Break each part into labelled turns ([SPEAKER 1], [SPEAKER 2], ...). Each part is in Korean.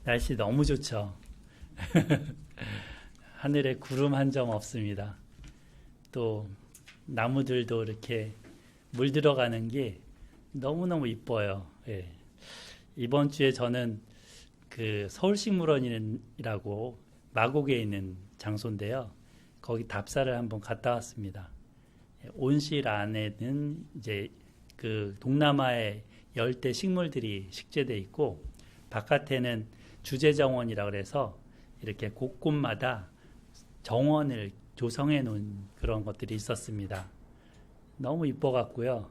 [SPEAKER 1] 날씨 너무 좋죠. 하늘에 구름 한 점 없습니다. 또 나무들도 이렇게 물 들어가는 게 너무너무 이뻐요. 예. 이번 주에 저는 그 서울식물원이라고 마곡에 있는 장소인데요. 거기 답사를 한번 갔다 왔습니다. 온실 안에는 이제 그 동남아의 열대 식물들이 식재되어 있고, 바깥에는 주제정원이라 그래서 이렇게 곳곳마다 정원을 조성해 놓은 그런 것들이 있었습니다. 너무 이뻐 갖고요.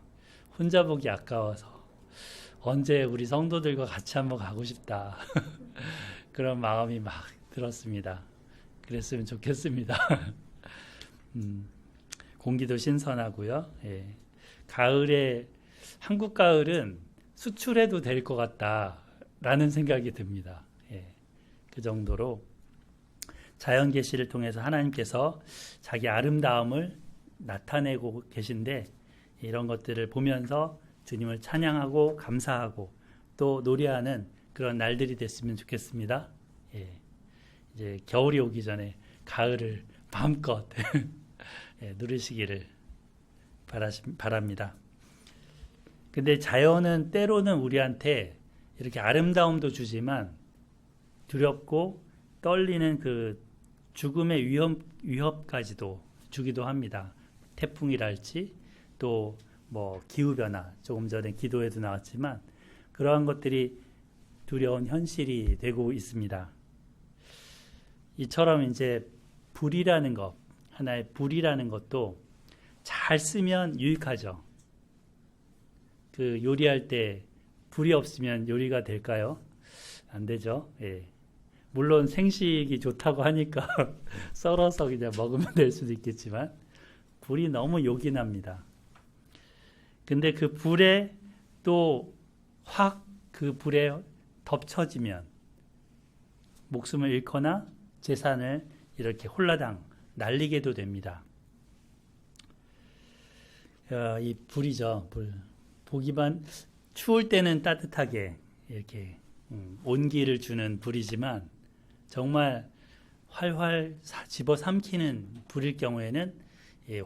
[SPEAKER 1] 혼자 보기 아까워서 언제 우리 성도들과 같이 한번 가고 싶다. 그런 마음이 막 들었습니다. 그랬으면 좋겠습니다. 공기도 신선하고요. 예. 가을에, 한국 가을은 수출해도 될 것 같다라는 생각이 듭니다. 예. 그 정도로 자연 계시를 통해서 하나님께서 자기 아름다움을 나타내고 계신데, 이런 것들을 보면서 주님을 찬양하고 감사하고 또 노래하는 그런 날들이 됐으면 좋겠습니다. 예. 이제 겨울이 오기 전에 가을을 마음껏 예, 누리시기를 바랍니다. 근데 자연은 때로는 우리한테 이렇게 아름다움도 주지만 두렵고 떨리는 그 죽음의 위협까지도 주기도 합니다. 태풍이랄지 또 뭐 기후변화, 조금 전에 기도에도 나왔지만 그러한 것들이 두려운 현실이 되고 있습니다. 이처럼 이제 불이라는 것, 하나의 불이라는 것도 잘 쓰면 유익하죠. 그 요리할 때 불이 없으면 요리가 될까요? 안 되죠. 예. 물론 생식이 좋다고 하니까 썰어서 그냥 먹으면 될 수도 있겠지만 불이 너무 요긴합니다. 근데 그 불에 또 확 그 불에 덮쳐지면 목숨을 잃거나 재산을 이렇게 홀라당 날리게도 됩니다. 이 불이죠. 불. 보기만 추울 때는 따뜻하게 이렇게 온기를 주는 불이지만 정말 활활 집어삼키는 불일 경우에는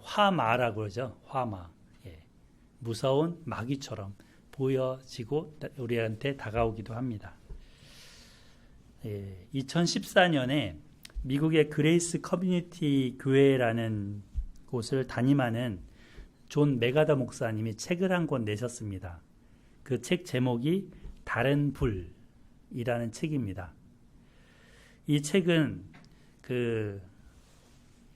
[SPEAKER 1] 화마라고 그러죠. 화마. 무서운 마귀처럼 보여지고 우리한테 다가오기도 합니다. 2014년에 미국의 그레이스 커뮤니티 교회라는 곳을 담임하는 존 메가더 목사님이 책을 한 권 내셨습니다. 그 책 제목이 다른 불이라는 책입니다. 이 책은 그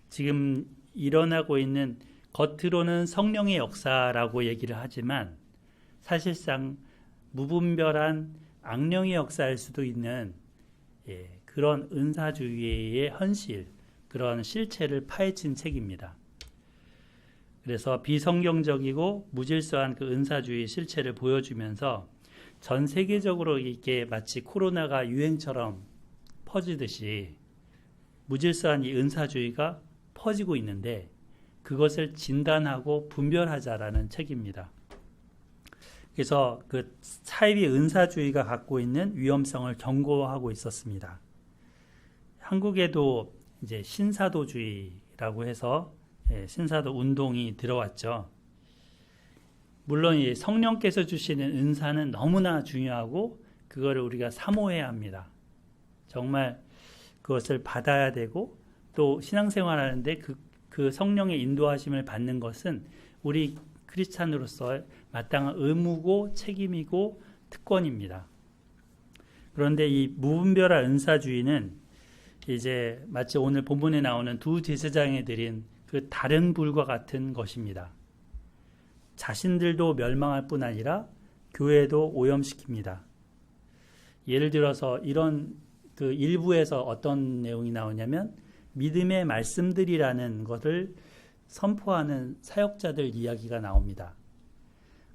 [SPEAKER 1] 지금 일어나고 있는 겉으로는 성령의 역사라고 얘기를 하지만 사실상 무분별한 악령의 역사일 수도 있는 그런 은사주의의 현실, 그런 실체를 파헤친 책입니다. 그래서 비성경적이고 무질서한 그 은사주의 실체를 보여주면서 전 세계적으로 이게 마치 코로나가 유행처럼 퍼지듯이 무질서한 이 은사주의가 퍼지고 있는데 그것을 진단하고 분별하자라는 책입니다. 그래서 그 사이비 은사주의가 갖고 있는 위험성을 경고하고 있었습니다. 한국에도 이제 신사도주의라고 해서 신사도 운동이 들어왔죠. 물론 이 성령께서 주시는 은사는 너무나 중요하고 그거를 우리가 사모해야 합니다. 정말 그것을 받아야 되고 또 신앙생활하는데 그 성령의 인도하심을 받는 것은 우리 크리스찬으로서 마땅한 의무고 책임이고 특권입니다. 그런데 이 무분별한 은사주의는 이제 마치 오늘 본문에 나오는 두 제사장이 드린 그 다른 불과 같은 것입니다. 자신들도 멸망할 뿐 아니라 교회도 오염시킵니다. 예를 들어서 이런 그 일부에서 어떤 내용이 나오냐면 믿음의 말씀들이라는 것을 선포하는 사역자들 이야기가 나옵니다.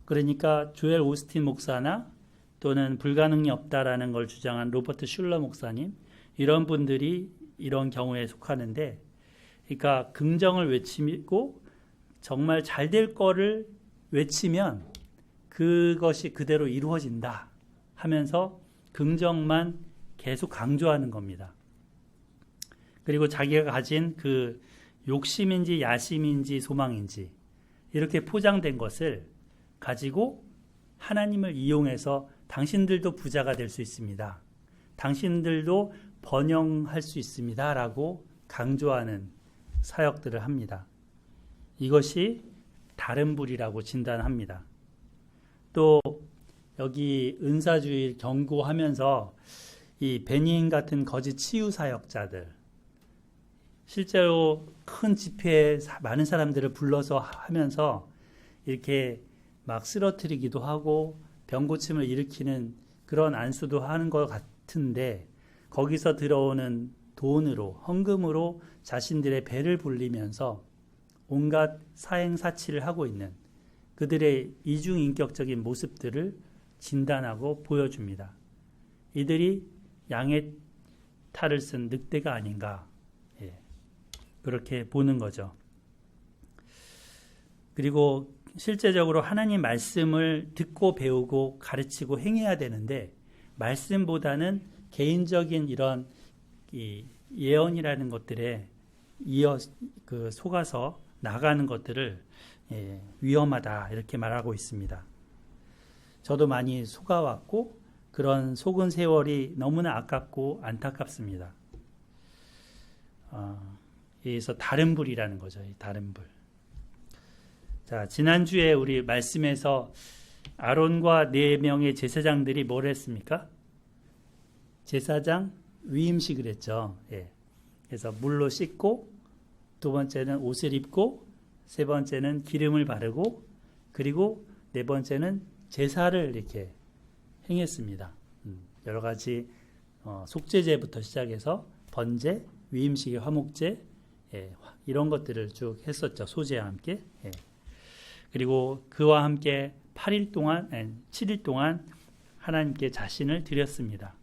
[SPEAKER 1] 그러니까 조엘 오스틴 목사나 또는 불가능이 없다라는 걸 주장한 로버트 슐러 목사님, 이런 분들이 이런 경우에 속하는데, 그러니까 긍정을 외치고 정말 잘 될 거를 외치면 그것이 그대로 이루어진다 하면서 긍정만 계속 강조하는 겁니다. 그리고 자기가 가진 그 욕심인지 야심인지 소망인지 이렇게 포장된 것을 가지고 하나님을 이용해서 당신들도 부자가 될 수 있습니다. 당신들도 번영할 수 있습니다. 라고 강조하는 사역들을 합니다. 이것이 다른 불이라고 진단합니다. 또 여기 은사주의 경고하면서 이 베닌 같은 거짓 치유 사역자들, 실제로 큰 집회에 많은 사람들을 불러서 하면서 이렇게 막 쓰러뜨리기도 하고 병고침을 일으키는 그런 안수도 하는 것 같은데, 거기서 들어오는 돈으로, 헌금으로 자신들의 배를 불리면서 온갖 사행사치를 하고 있는 그들의 이중인격적인 모습들을 진단하고 보여줍니다. 이들이 양의 탈을 쓴 늑대가 아닌가, 그렇게 보는 거죠. 그리고 실제적으로 하나님 말씀을 듣고 배우고 가르치고 행해야 되는데, 말씀보다는 개인적인 이런 예언이라는 것들에 속아서 나가는 것들을 위험하다 이렇게 말하고 있습니다. 저도 많이 속아왔고 그런 속은 세월이 너무나 아깝고 안타깝습니다. 그래서 다른 불이라는 거죠. 다른 불. 자, 지난주에 우리 말씀에서 아론과 4명의 제사장들이 뭘 했습니까? 제사장 위임식을 했죠. 그래서 물로 씻고, 두 번째는 옷을 입고, 세 번째는 기름을 바르고, 그리고 네 번째는 제사를 이렇게 행했습니다. 여러 가지 속죄제부터 시작해서 번제, 위임식의 화목제, 이런 것들을 쭉 했었죠. 소제와 함께. 그리고 그와 함께 7일 동안 하나님께 자신을 드렸습니다.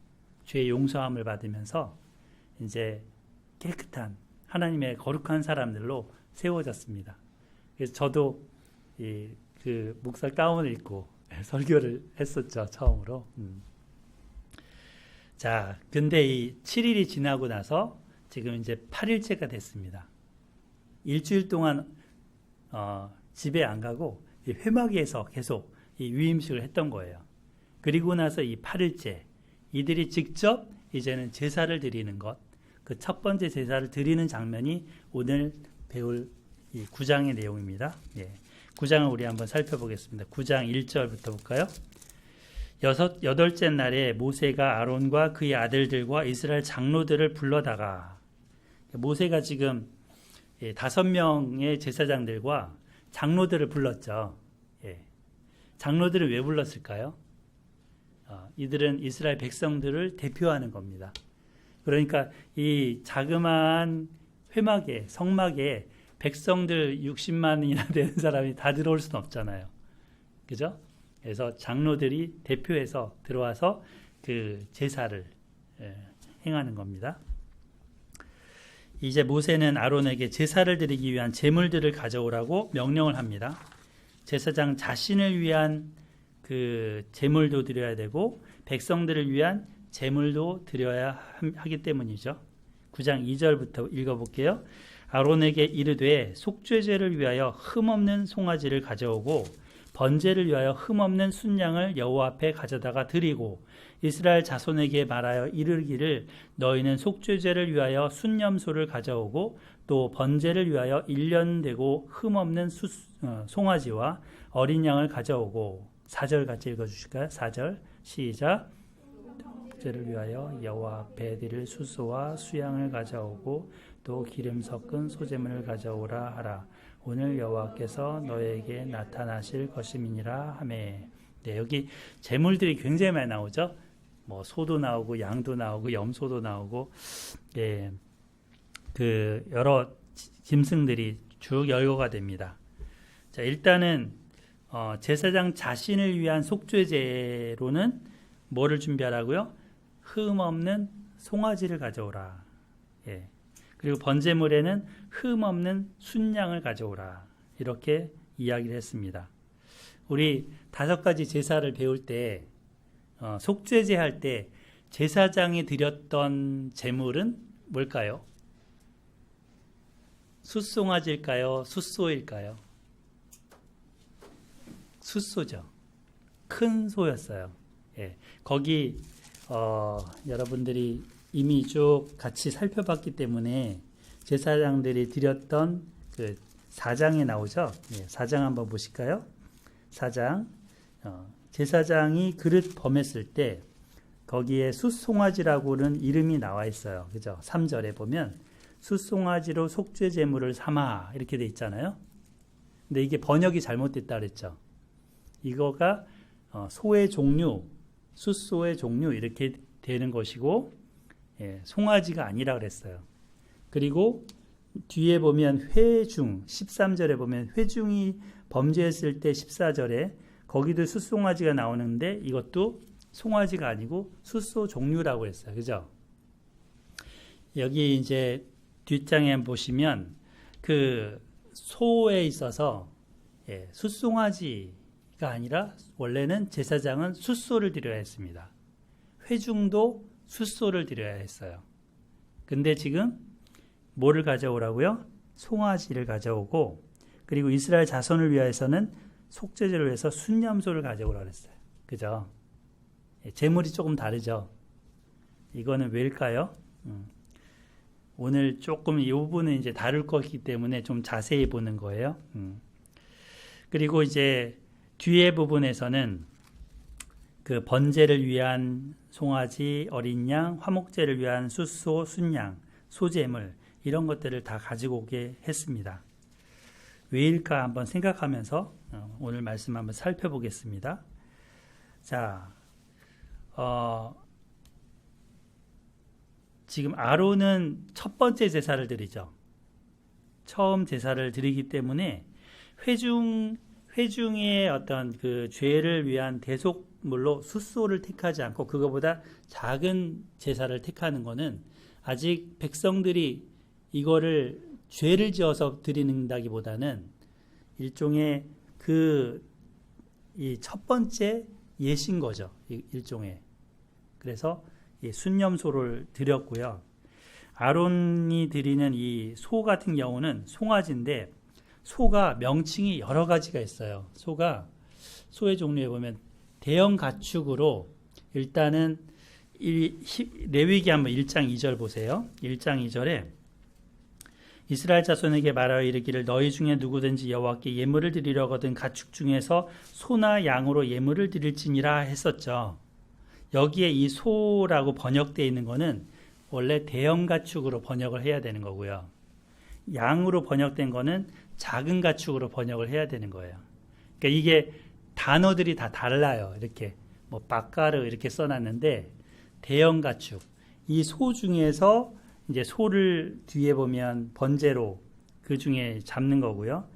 [SPEAKER 1] 죄의 용서함을 받으면서 이제 깨끗한 하나님의 거룩한 사람들로 세워졌습니다. 그래서 저도 그 목사 가운을 입고 설교를 했었죠. 처음으로. 자, 근데 이 7일이 지나고 나서 지금 이제 8일째가 됐습니다. 일주일 동안 집에 안 가고 회막에서 계속 이 위임식을 했던 거예요. 그리고 나서 이 8일째 이들이 직접 이제는 제사를 드리는 것, 그 첫 번째 제사를 드리는 장면이 오늘 배울 이 9장의 내용입니다. 9장을 우리 한번 살펴보겠습니다. 9장 1절부터 볼까요? 여덟째 날에 모세가 아론과 그의 아들들과 이스라엘 장로들을 불러다가, 모세가 지금 5명의 제사장들과 장로들을 불렀죠. 장로들을 왜 불렀을까요? 이들은 이스라엘 백성들을 대표하는 겁니다. 그러니까 이 자그마한 회막에, 성막에 백성들 60만이나 되는 사람이 다 들어올 수는 없잖아요. 그죠? 그래서 장로들이 대표해서 들어와서 그 제사를 행하는 겁니다. 이제 모세는 아론에게 제사를 드리기 위한 제물들을 가져오라고 명령을 합니다. 제사장 자신을 위한 그 제물도 드려야 되고 백성들을 위한 제물도 드려야 하기 때문이죠. 9장 2절부터 읽어볼게요. 아론에게 이르되 속죄제를 위하여 흠없는 송아지를 가져오고 번제를 위하여 흠없는 순양을 여호와 앞에 가져다가 드리고 이스라엘 자손에게 말하여 이르기를 너희는 속죄제를 위하여 순염소를 가져오고 또 번제를 위하여 1년 되고 흠없는 송아지와 어린 양을 가져오고 4절 같이 읽어주실까요? 4절 시작. 속죄제를 위하여 여호와 앞에 드릴 수소와 수양을 가져오고 또 기름 섞은 소제물을 가져오라 하라. 오늘 여호와께서 너에게 나타나실 것임이니라 하매. 여기 제물들이 굉장히 많이 나오죠. 뭐 소도 나오고 양도 나오고 염소도 나오고, 그 여러 짐승들이 쭉 열거가 됩니다. 자, 일단은 제사장 자신을 위한 속죄제로는 뭐를 준비하라고요? 흠 없는 송아지를 가져오라. 그리고 번제물에는 흠 없는 순양을 가져오라. 이렇게 이야기를 했습니다. 우리 5가지 제사를 배울 때 속죄제 할 때 제사장이 드렸던 제물은 뭘까요? 숫송아지일까요? 숫소일까요? 숫소죠. 큰 소였어요. 예, 거기 여러분들이 이미 쭉 같이 살펴봤기 때문에 제사장들이 드렸던 그 4장에 나오죠. 예, 4장 한번 보실까요? 4장 제사장이 그릇 범했을 때 거기에 숫송아지라고는 이름이 나와 있어요. 그죠? 3절에 보면 숫송아지로 속죄 제물을 삼아 이렇게 돼 있잖아요. 근데 이게 번역이 잘못됐다 그랬죠. 이거가 소의 종류, 숫소의 종류 이렇게 되는 것이고 송아지가 아니라 그랬어요. 그리고 뒤에 보면 회중 13절에 보면 회중이 범죄했을 때 14절에 거기도 숫송아지가 나오는데 이것도 송아지가 아니고 숫소 종류라고 했어요. 그죠? 여기 이제 뒷장에 보시면 그 소에 있어서 숫송아지가 아니라 원래는 제사장은 숫소를 드려야 했습니다. 회중도 숫소를 드려야 했어요. 근데 지금 뭐를 가져오라고요? 송아지를 가져오고 그리고 이스라엘 자손을 위해서는 속죄제를 위해서 순념소를 가져오라고 했어요. 그죠? 제물이 조금 다르죠. 이거는 왜일까요? 오늘 조금 이 부분은 이제 다룰 거기 때문에 좀 자세히 보는 거예요. 그리고 이제 뒤에 부분에서는 그 번제를 위한 송아지, 어린 양, 화목제를 위한 숫소, 순양, 소제물 이런 것들을 다 가지고 오게 했습니다. 왜일까 한번 생각하면서 오늘 말씀 한번 살펴보겠습니다. 자, 지금 아론은 첫 번째 제사를 드리죠. 처음 제사를 드리기 때문에 회중의 어떤 그 죄를 위한 대속물로 숫소를 택하지 않고 그거보다 작은 제사를 택하는 것은 아직 백성들이 이거를 죄를 지어서 드린다기보다는 일종의 이 첫 번째 예신 거죠. 일종의. 그래서 이 순념소를 드렸고요. 아론이 드리는 이 소 같은 경우는 송아지인데 소가 명칭이 여러 가지가 있어요. 소의 종류에 보면 대형 가축으로 일단은 레위기 한번 1장 2절 보세요. 1장 2절에 이스라엘 자손에게 말하여 이르기를 너희 중에 누구든지 여호와께 예물을 드리려거든 가축 중에서 소나 양으로 예물을 드릴지니라 했었죠. 여기에 이 소라고 번역되어 있는 거는 원래 대형 가축으로 번역을 해야 되는 거고요. 양으로 번역된 거는 작은 가축으로 번역을 해야 되는 거예요. 그러니까 이게 단어들이 다 달라요. 이렇게 뭐 바까르 이렇게 써놨는데 대형 가축 이 소 중에서 이제 소를 뒤에 보면 번제로 그 중에 잡는 거고요.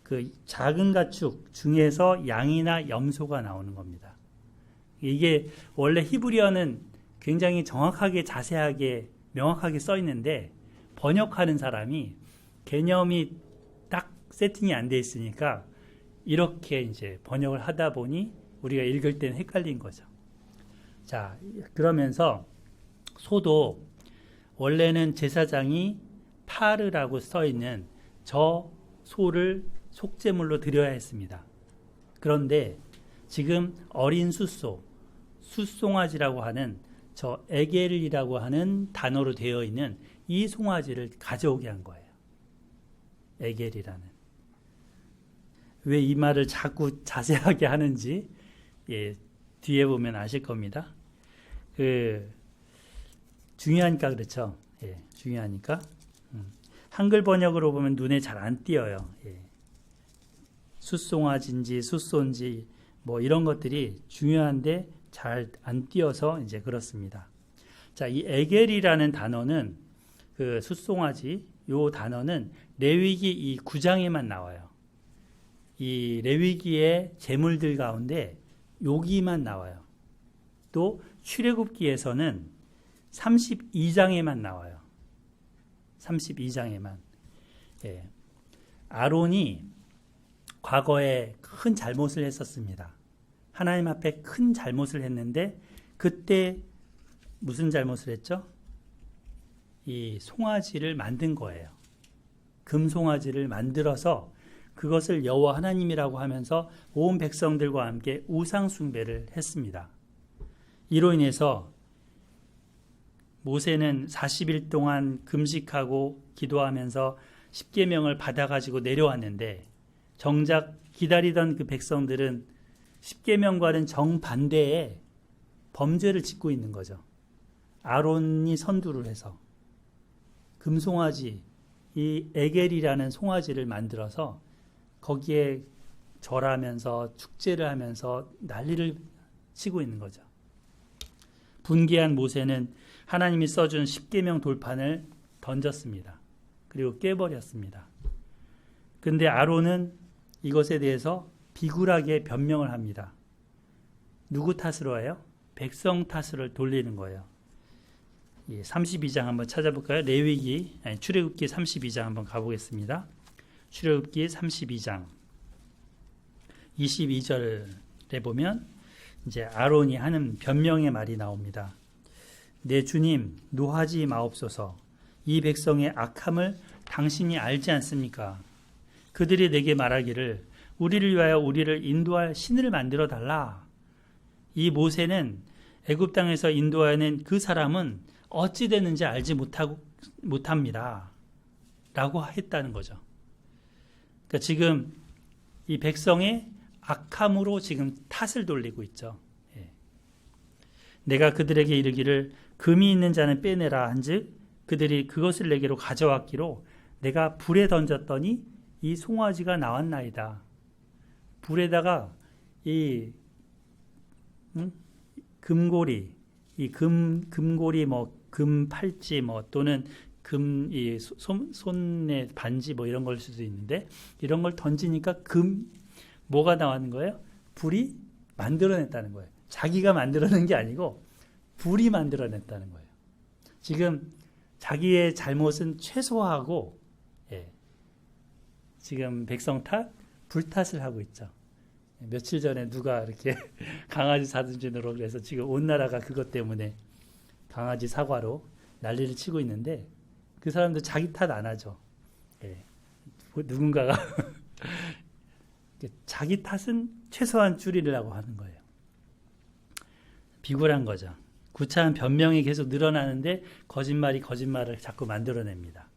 [SPEAKER 1] 그 작은 가축 중에서 양이나 염소가 나오는 겁니다. 이게 원래 히브리어는 굉장히 정확하게 자세하게 명확하게 써 있는데 번역하는 사람이 개념이 딱 세팅이 안 돼 있으니까 이렇게 이제 번역을 하다 보니 우리가 읽을 때는 헷갈린 거죠. 자, 그러면서 소도 원래는 제사장이 파르라고 써 있는 저 소를 속죄물로 드려야 했습니다. 그런데 지금 어린 숫소, 숫송아지라고 하는 저 에겔이라고 하는 단어로 되어 있는 이 송아지를 가져오게 한 거예요. 에겔이라는. 왜 이 말을 자꾸 자세하게 하는지 뒤에 보면 아실 겁니다. 중요하니까 그렇죠. 중요하니까. 한글 번역으로 보면 눈에 잘 안 띄어요. 숫송아지인지 숫소인지 뭐 이런 것들이 중요한데 잘 안 띄어서 이제 그렇습니다. 자, 이 에겔이라는 단어는 그 숫송아지 요 단어는 레위기 이 9장에만 나와요. 이 레위기의 제물들 가운데 여기만 나와요. 또 출애굽기에서는 32장에만 나와요. 32장에만. 아론이 과거에 큰 잘못을 했었습니다. 하나님 앞에 큰 잘못을 했는데 그때 무슨 잘못을 했죠? 이 송아지를 만든 거예요. 금송아지를 만들어서 그것을 여호와 하나님이라고 하면서 온 백성들과 함께 우상 숭배를 했습니다. 이로 인해서 모세는 40일 동안 금식하고 기도하면서 십계명을 받아가지고 내려왔는데 정작 기다리던 그 백성들은 십계명과는 정반대의 범죄를 짓고 있는 거죠. 아론이 선두를 해서 금송아지, 이 에겔이라는 송아지를 만들어서 거기에 절하면서 축제를 하면서 난리를 치고 있는 거죠. 분개한 모세는 하나님이 써준 십계명 돌판을 던졌습니다. 그리고 깨버렸습니다. 근데 아론은 이것에 대해서 비굴하게 변명을 합니다. 누구 탓으로 해요? 백성 탓을 돌리는 거예요. 32장 한번 찾아볼까요? 출애굽기 32장 한번 가보겠습니다. 출애굽기 32장 22절에 보면 이제 아론이 하는 변명의 말이 나옵니다. 내 주님, 노하지 마옵소서. 이 백성의 악함을 당신이 알지 않습니까? 그들이 내게 말하기를 우리를 위하여 우리를 인도할 신을 만들어 달라. 이 모세는 애굽 땅에서 인도하는 그 사람은 어찌 됐는지 알지 못합니다. 라고 했다는 거죠. 그러니까 지금 이 백성의 악함으로 지금 탓을 돌리고 있죠. 내가 그들에게 이르기를 금이 있는 자는 빼내라 한즉 그들이 그것을 내게로 가져왔기로 내가 불에 던졌더니 이 송아지가 나왔나이다. 불에다가 이 금고리, 이 금고리 금 팔찌 또는 이 손에 반지 이런 걸 수도 있는데 이런 걸 던지니까 뭐가 나오는 거예요? 불이 만들어냈다는 거예요. 자기가 만들어낸 게 아니고 불이 만들어냈다는 거예요. 지금 자기의 잘못은 최소화하고 지금 백성 탓, 불 탓을 하고 있죠. 며칠 전에 누가 이렇게 강아지 사든지로 그래서 지금 온 나라가 그것 때문에 강아지 사과로 난리를 치고 있는데 그 사람도 자기 탓 안 하죠. 누군가가 자기 탓은 최소한 줄이려고 하는 거예요. 비굴한 거죠. 구차한 변명이 계속 늘어나는데 거짓말을 자꾸 만들어냅니다.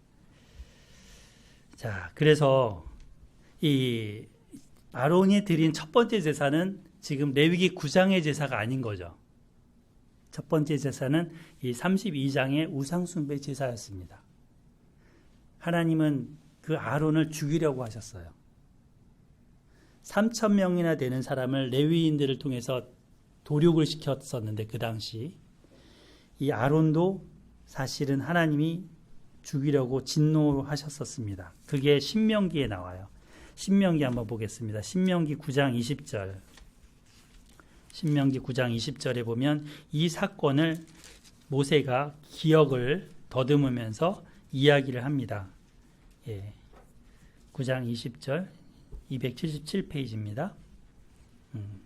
[SPEAKER 1] 자, 그래서 이 아론이 드린 첫 번째 제사는 지금 레위기 9장의 제사가 아닌 거죠. 첫 번째 제사는 이 32장의 우상숭배 제사였습니다. 하나님은 그 아론을 죽이려고 하셨어요. 3,000명이나 되는 사람을 레위인들을 통해서 도륙을 시켰었는데 그 당시 이 아론도 사실은 하나님이 죽이려고 진노하셨었습니다. 그게 신명기에 나와요. 신명기 한번 보겠습니다. 신명기 9장 20절. 신명기 9장 20절에 보면 이 사건을 모세가 기억을 더듬으면서 이야기를 합니다. 9장 20절 277페이지입니다.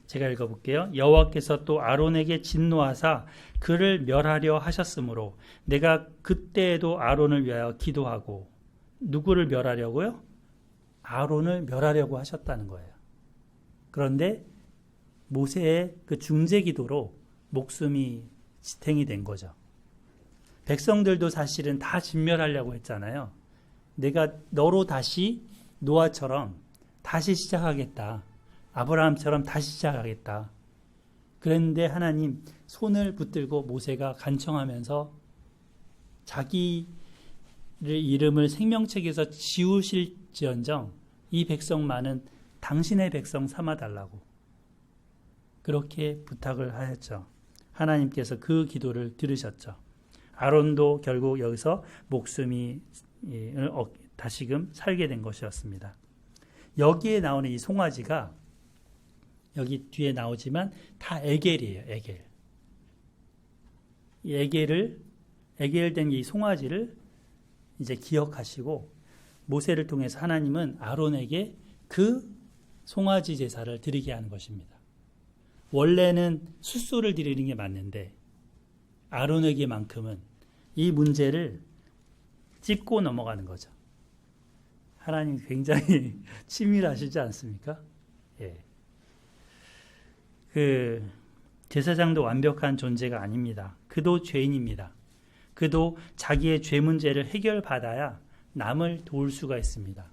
[SPEAKER 1] 제가 읽어볼게요. 여호와께서 또 아론에게 진노하사 그를 멸하려 하셨으므로 내가 그때에도 아론을 위하여 기도하고 누구를 멸하려고요? 아론을 멸하려고 하셨다는 거예요. 그런데 모세의 그 중재 기도로 목숨이 지탱이 된 거죠. 백성들도 사실은 다 진멸하려고 했잖아요. 내가 너로 다시 노아처럼 다시 시작하겠다. 아브라함처럼 다시 시작하겠다. 그랬는데 하나님 손을 붙들고 모세가 간청하면서 자기 이름을 생명책에서 지우실지언정 이 백성만은 당신의 백성 삼아달라고 그렇게 부탁을 하였죠. 하나님께서 그 기도를 들으셨죠. 아론도 결국 여기서 목숨이 다시금 살게 된 것이었습니다. 여기에 나오는 이 송아지가 여기 뒤에 나오지만 다 에겔이에요. 에겔. 에겔된 이 송아지를 이제 기억하시고 모세를 통해서 하나님은 아론에게 그 송아지 제사를 드리게 하는 것입니다. 원래는 숫소를 드리는 게 맞는데 아론에게만큼은 이 문제를 짚고 넘어가는 거죠. 하나님 굉장히 치밀하시지 않습니까? 예. 제사장도 완벽한 존재가 아닙니다. 그도 죄인입니다. 그도 자기의 죄 문제를 해결받아야 남을 도울 수가 있습니다.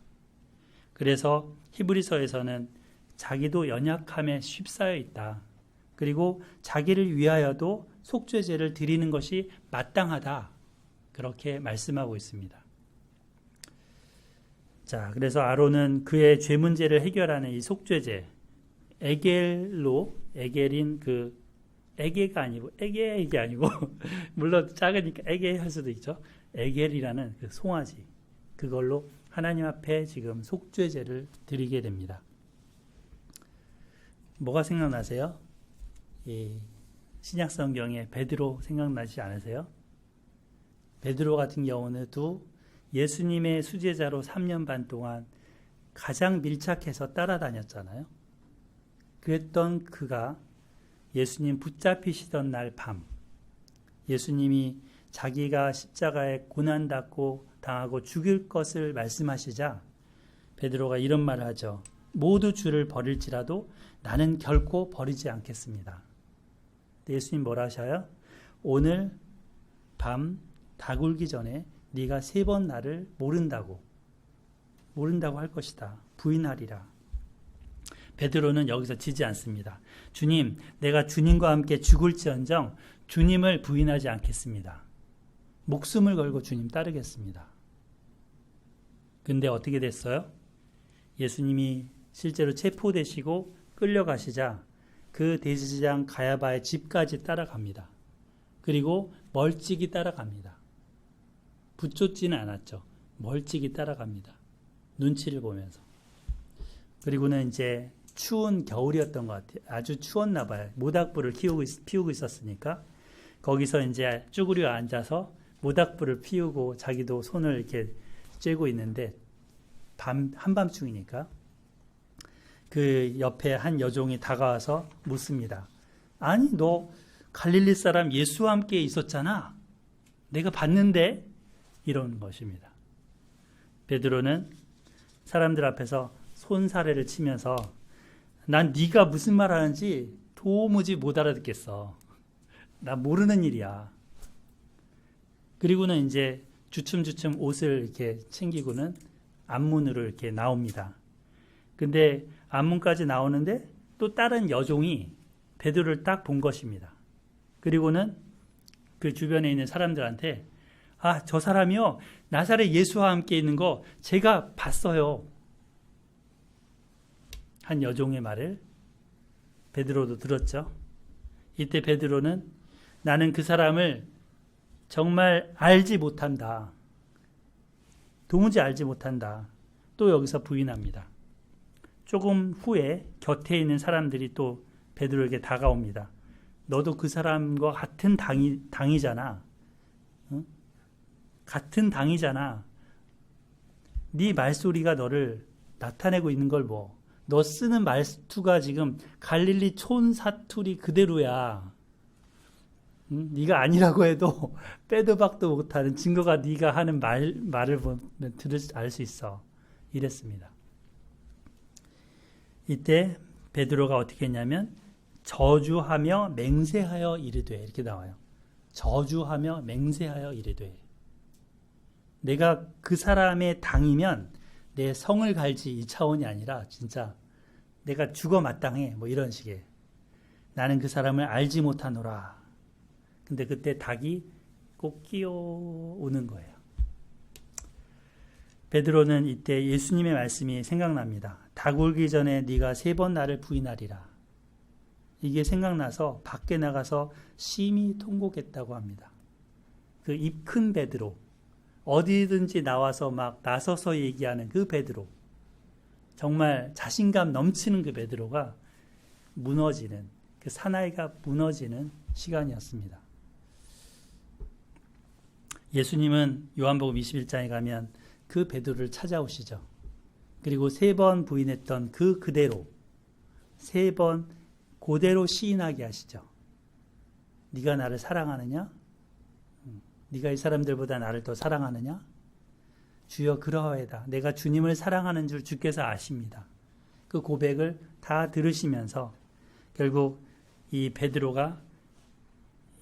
[SPEAKER 1] 그래서 히브리서에서는 자기도 연약함에 휩싸여 있다. 그리고 자기를 위하여도 속죄제를 드리는 것이 마땅하다. 그렇게 말씀하고 있습니다. 자, 그래서 아론은 그의 죄 문제를 해결하는 이 속죄제, 에겔인 에게가 아니고, 에게 아니고, 물론 작으니까 에게 할 수도 있죠. 에겔이라는 그 송아지. 그걸로 하나님 앞에 지금 속죄제를 드리게 됩니다. 뭐가 생각나세요? 이 신약 성경에 베드로 생각나지 않으세요? 베드로 같은 경우는도 예수님의 수제자로 3년 반 동안 가장 밀착해서 따라다녔잖아요. 그랬던 그가 예수님 붙잡히시던 날 밤, 예수님이 자기가 십자가에 고난받고 당하고 죽일 것을 말씀하시자 베드로가 이런 말을 하죠. 모두 주를 버릴지라도 나는 결코 버리지 않겠습니다. 예수님 뭐라 하셔요? 오늘 밤 다 굴기 전에 네가 3번 나를 모른다고 할 것이다. 부인하리라. 베드로는 여기서 지지 않습니다. 주님, 내가 주님과 함께 죽을지언정 주님을 부인하지 않겠습니다. 목숨을 걸고 주님 따르겠습니다. 근데 어떻게 됐어요? 예수님이 실제로 체포되시고 끌려가시자 그 대제사장 가야바의 집까지 따라갑니다. 그리고 멀찍이 따라갑니다. 붙잡지는 않았죠. 멀찍이 따라갑니다. 눈치를 보면서. 그리고는 이제 추운 겨울이었던 것 같아요. 아주 추웠나 봐요. 모닥불을 피우고 있었으니까 거기서 이제 쭈그려 앉아서 모닥불을 피우고 자기도 손을 이렇게 쬐고 있는데 한밤중이니까 그 옆에 한 여종이 다가와서 묻습니다. 아니 너 갈릴리 사람 예수와 함께 있었잖아. 내가 봤는데 이런 것입니다. 베드로는 사람들 앞에서 손사래를 치면서 난 네가 무슨 말 하는지 도무지 못 알아듣겠어. 나 모르는 일이야. 그리고는 이제 주춤주춤 옷을 이렇게 챙기고는 앞문으로 이렇게 나옵니다. 근데 앞문까지 나오는데 또 다른 여종이 베드로를 딱 본 것입니다. 그리고는 그 주변에 있는 사람들한테 저 사람이요. 나사렛 예수와 함께 있는 거 제가 봤어요. 한 여종의 말을 베드로도 들었죠. 이때 베드로는 나는 그 사람을 정말 알지 못한다. 도무지 알지 못한다. 또 여기서 부인합니다. 조금 후에 곁에 있는 사람들이 또 베드로에게 다가옵니다. 너도 그 사람과 같은 당이잖아. 응? 같은 당이잖아. 네 말소리가 너를 나타내고 있는 걸 뭐. 너 쓰는 말투가 지금 갈릴리 촌 사투리 그대로야. 응? 네가 아니라고 해도 빼도 박도 못하는 증거가 네가 하는 말을 보면 알 수 있어. 이랬습니다. 이때 베드로가 어떻게 했냐면 저주하며 맹세하여 이르되 이렇게 나와요. 저주하며 맹세하여 이르되 내가 그 사람의 당이면 내 성을 갈지 이 차원이 아니라 진짜 내가 죽어 마땅해 뭐 이런 식의 나는 그 사람을 알지 못하노라. 근데 그때 닭이 꼭 끼어오는 거예요. 베드로는 이때 예수님의 말씀이 생각납니다. 닭 울기 전에 네가 3번 나를 부인하리라. 이게 생각나서 밖에 나가서 심히 통곡했다고 합니다. 그 입 큰 베드로, 어디든지 나와서 막 나서서 얘기하는 그 베드로, 정말 자신감 넘치는 그 베드로가 무너지는, 그 사나이가 무너지는 시간이었습니다. 예수님은 요한복음 21장에 가면 그 베드로를 찾아오시죠. 그리고 3번 부인했던 그대로 3번 그대로 시인하게 하시죠. 네가 나를 사랑하느냐? 네가 이 사람들보다 나를 더 사랑하느냐? 주여 그러하이다. 내가 주님을 사랑하는 줄 주께서 아십니다. 그 고백을 다 들으시면서 결국 이 베드로가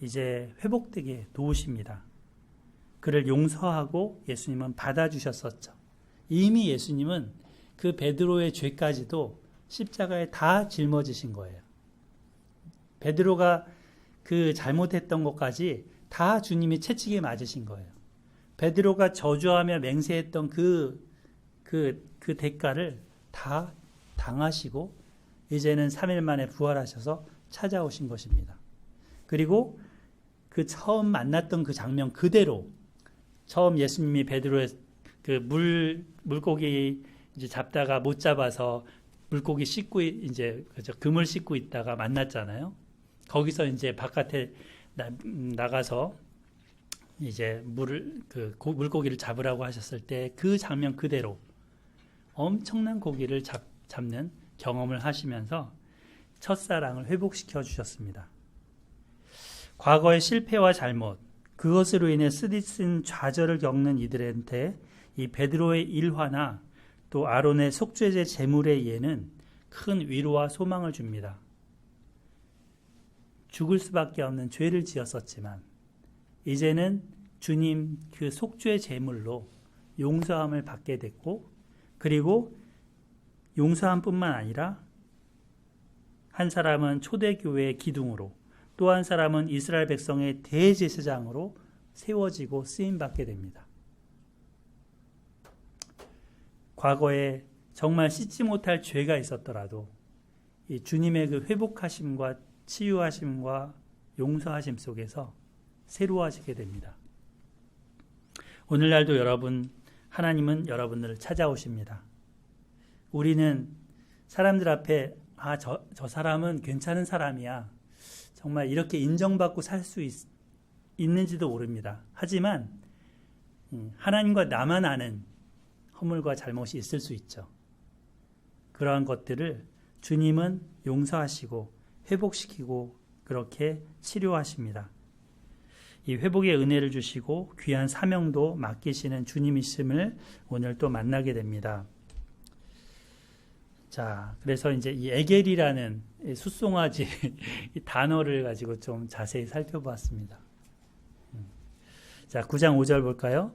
[SPEAKER 1] 이제 회복되게 도우십니다. 그를 용서하고 예수님은 받아주셨었죠. 이미 예수님은 그 베드로의 죄까지도 십자가에 다 짊어지신 거예요. 베드로가 그 잘못했던 것까지 다 주님이 채찍에 맞으신 거예요. 베드로가 저주하며 맹세했던 그 대가를 다 당하시고 이제는 3일 만에 부활하셔서 찾아오신 것입니다. 그리고 그 처음 만났던 그 장면 그대로 처음 예수님이 베드로의 그 물고기 이제 잡다가 못 잡아서 물고기 씻고 이제 그물 씻고 있다가 만났잖아요. 거기서 이제 바깥에 나가서 이제 물고기를 잡으라고 하셨을 때 그 장면 그대로 엄청난 고기를 잡는 경험을 하시면서 첫사랑을 회복시켜 주셨습니다. 과거의 실패와 잘못, 그것으로 인해 쓰디쓴 좌절을 겪는 이들한테 이 베드로의 일화나 또 아론의 속죄제 제물의 예는 큰 위로와 소망을 줍니다. 죽을 수밖에 없는 죄를 지었었지만 이제는 주님 그 속죄 제물로 용서함을 받게 됐고 그리고 용서함뿐만 아니라 한 사람은 초대교회의 기둥으로 또 한 사람은 이스라엘 백성의 대제사장으로 세워지고 쓰임받게 됩니다. 과거에 정말 씻지 못할 죄가 있었더라도 이 주님의 그 회복하심과 치유하심과 용서하심 속에서 새로워지게 됩니다. 오늘날도 하나님은 여러분들을 찾아오십니다. 우리는 사람들 앞에 저 사람은 괜찮은 사람이야. 정말 이렇게 인정받고 살 수 있는지도 모릅니다. 하지만 하나님과 나만 아는 허물과 잘못이 있을 수 있죠. 그러한 것들을 주님은 용서하시고 회복시키고 그렇게 치료하십니다. 이 회복의 은혜를 주시고 귀한 사명도 맡기시는 주님이심을 오늘 또 만나게 됩니다. 자, 그래서 이제 이 에겔이라는 숫송아지 이 단어를 가지고 좀 자세히 살펴보았습니다. 자, 9장 5절 볼까요?